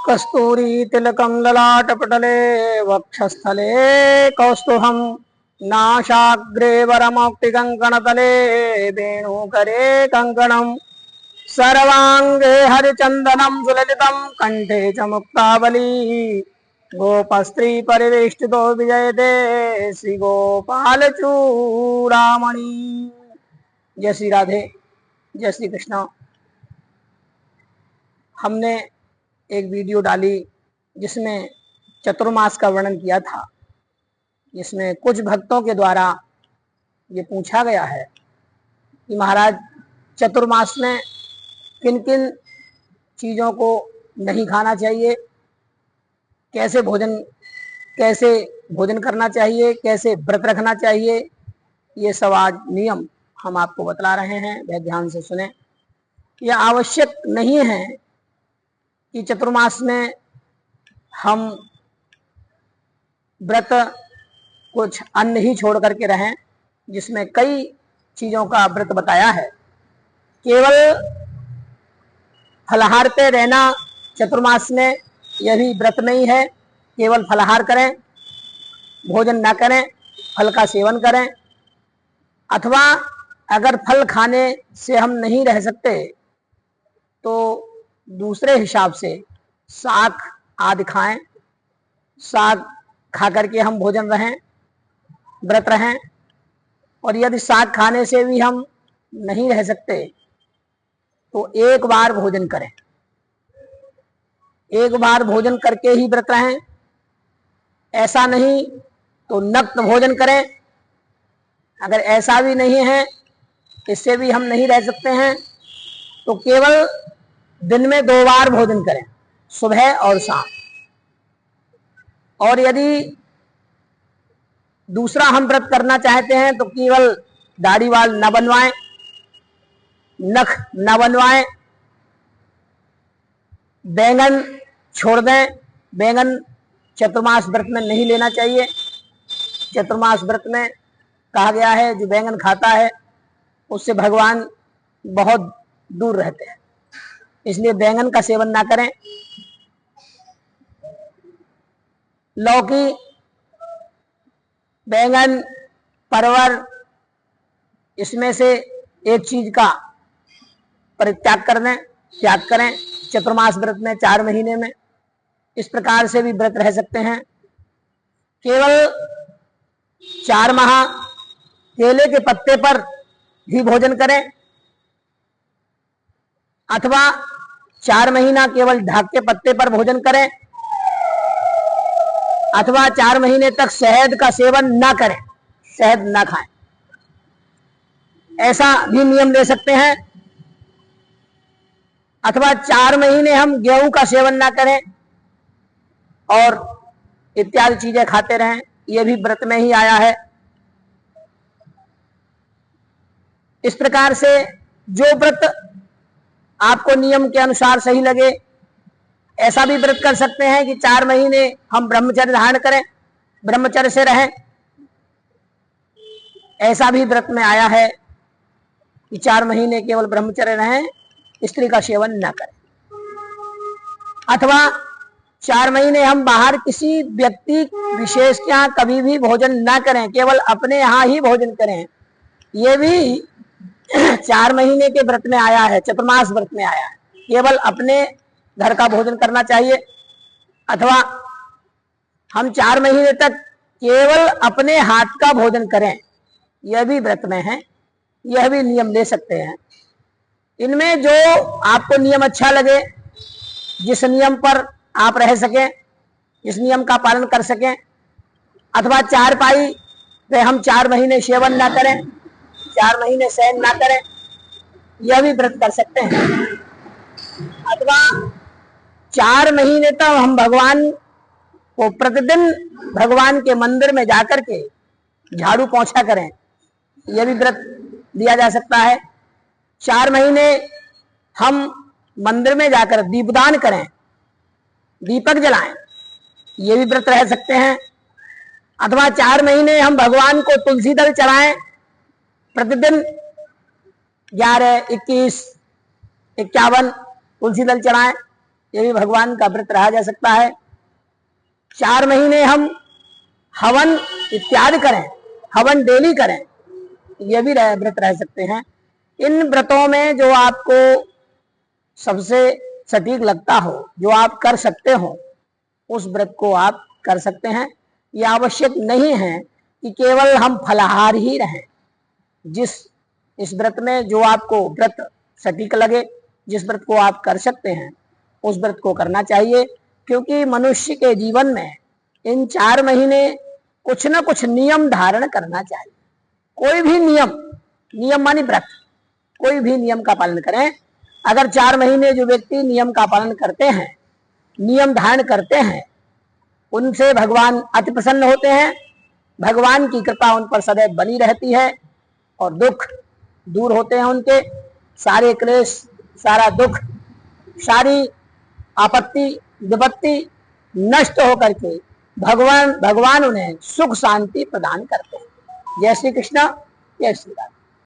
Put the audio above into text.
कस्तूरी तिलकं ललाटपटले वक्षस्थले कौस्तुभं नासाग्रे वरमौक्तिकङ्कणतले वेणुकरे कङ्कणं सर्वाङ्गे हरिचन्दनं सुललितं कण्ठे च मुक्तावली गोपस्त्री परिवेष्टितो विजयते श्री गोपाल चूड़ामणि। जय श्री राधे, जय श्री कृष्ण। हमने एक वीडियो डाली जिसमें चतुर्मास का वर्णन किया था, जिसमें कुछ भक्तों के द्वारा ये पूछा गया है कि महाराज चतुर्मास में किन किन चीज़ों को नहीं खाना चाहिए, कैसे भोजन करना चाहिए, कैसे व्रत रखना चाहिए। ये सब आज नियम हम आपको बतला रहे हैं, वह ध्यान से सुने। यह आवश्यक नहीं है कि चतुर्मास में हम व्रत कुछ अन्न ही छोड़ करके रहें, जिसमें कई चीज़ों का व्रत बताया है। केवल फलाहार पे रहना चतुर्मास में यह भी व्रत नहीं है। केवल फलाहार करें, भोजन ना करें, फल का सेवन करें, अथवा अगर फल खाने से हम नहीं रह सकते तो दूसरे हिसाब से साग आदि खाएं, साग खा करके हम भोजन रहें, व्रत रहें। और यदि साग खाने से भी हम नहीं रह सकते तो एक बार भोजन करें, एक बार भोजन करके ही व्रत रहें। ऐसा नहीं तो नक्त भोजन करें। अगर ऐसा भी नहीं है, इससे भी हम नहीं रह सकते हैं, तो केवल दिन में 2 बार भोजन करें, सुबह और शाम। और यदि दूसरा हम व्रत करना चाहते हैं तो केवल दाढ़ी वाल न बनवाएं, नख न बनवाएं, बैंगन छोड़ दें। बैंगन चतुर्मास व्रत में नहीं लेना चाहिए। चतुर्मास व्रत में कहा गया है जो बैंगन खाता है उससे भगवान बहुत दूर रहते हैं, इसलिए बैंगन का सेवन ना करें। लौकी, बैंगन, परवल, इसमें से एक चीज का परित्याग कर दें, त्याग करें चतुर्मास व्रत में 4 महीने में। इस प्रकार से भी व्रत रह सकते हैं। केवल 4 माह केले के पत्ते पर भी भोजन करें, अथवा 4 महीना केवल ढाक के पत्ते पर भोजन करें, अथवा 4 महीने तक शहद का सेवन ना करें, शहद ना खाएं। ऐसा भी नियम ले सकते हैं। अथवा 4 महीने हम गेहूं का सेवन ना करें और इत्यादि चीजें खाते रहें, यह भी व्रत में ही आया है। इस प्रकार से जो व्रत आपको नियम के अनुसार सही लगे, ऐसा भी व्रत कर सकते हैं कि 4 महीने हम ब्रह्मचर्य धारण करें, ब्रह्मचर्य से रहें। ऐसा भी व्रत में आया है कि 4 महीने केवल ब्रह्मचर्य रहें, स्त्री का सेवन न करें। अथवा 4 महीने हम बाहर किसी व्यक्ति विशेष के यहाँ कभी भी भोजन न करें, केवल अपने यहाँ ही भोजन करें। ये भी 4 महीने के व्रत में आया है, चतुर्मास व्रत में आया है। केवल अपने घर का भोजन करना चाहिए। अथवा हम 4 महीने तक केवल अपने हाथ का भोजन करें, यह भी व्रत में है। यह भी नियम ले सकते हैं। इनमें जो आपको नियम अच्छा लगे, जिस नियम पर आप रह सकें, जिस नियम का पालन कर सकें। अथवा 4 पाई पे हम 4 महीने सेवन ना करें, 4 महीने शयन ना करें, यह भी व्रत कर सकते हैं। अथवा 4 महीने तक हम भगवान को प्रतिदिन भगवान के मंदिर में जाकर के झाड़ू पोंछा करें, यह भी व्रत दिया जा सकता है। 4 महीने हम मंदिर में जाकर दीपदान करें, दीपक जलाएं, ये भी व्रत रह सकते हैं। अथवा 4 महीने हम भगवान को तुलसी दल चढ़ाएं, प्रतिदिन 11, 21, 51 तुलसी दल चढ़ाएं, ये भी भगवान का व्रत रहा जा सकता है। 4 महीने हम हवन इत्यादि करें, हवन डेली करें, ये भी व्रत रह सकते हैं। इन व्रतों में जो आपको सबसे सटीक लगता हो, जो आप कर सकते हो, उस व्रत को आप कर सकते हैं। यह आवश्यक नहीं है कि केवल हम फलाहार ही रहें। इस व्रत में जो आपको व्रत सटीक लगे, जिस व्रत को आप कर सकते हैं, उस व्रत को करना चाहिए। क्योंकि मनुष्य के जीवन में इन 4 महीने कुछ न कुछ नियम धारण करना चाहिए। कोई भी नियम मानी व्रत, कोई भी नियम का पालन करें। अगर 4 महीने जो व्यक्ति नियम का पालन करते हैं, नियम धारण करते हैं, उनसे भगवान अति प्रसन्न होते हैं। भगवान की कृपा उन पर सदैव बनी रहती है और दुख दूर होते हैं उनके। सारे क्लेश, सारा दुख, सारी आपत्ति विपत्ति नष्ट होकर के भगवान उन्हें सुख शांति प्रदान करते हैं। जय श्री कृष्ण, जय श्री राम।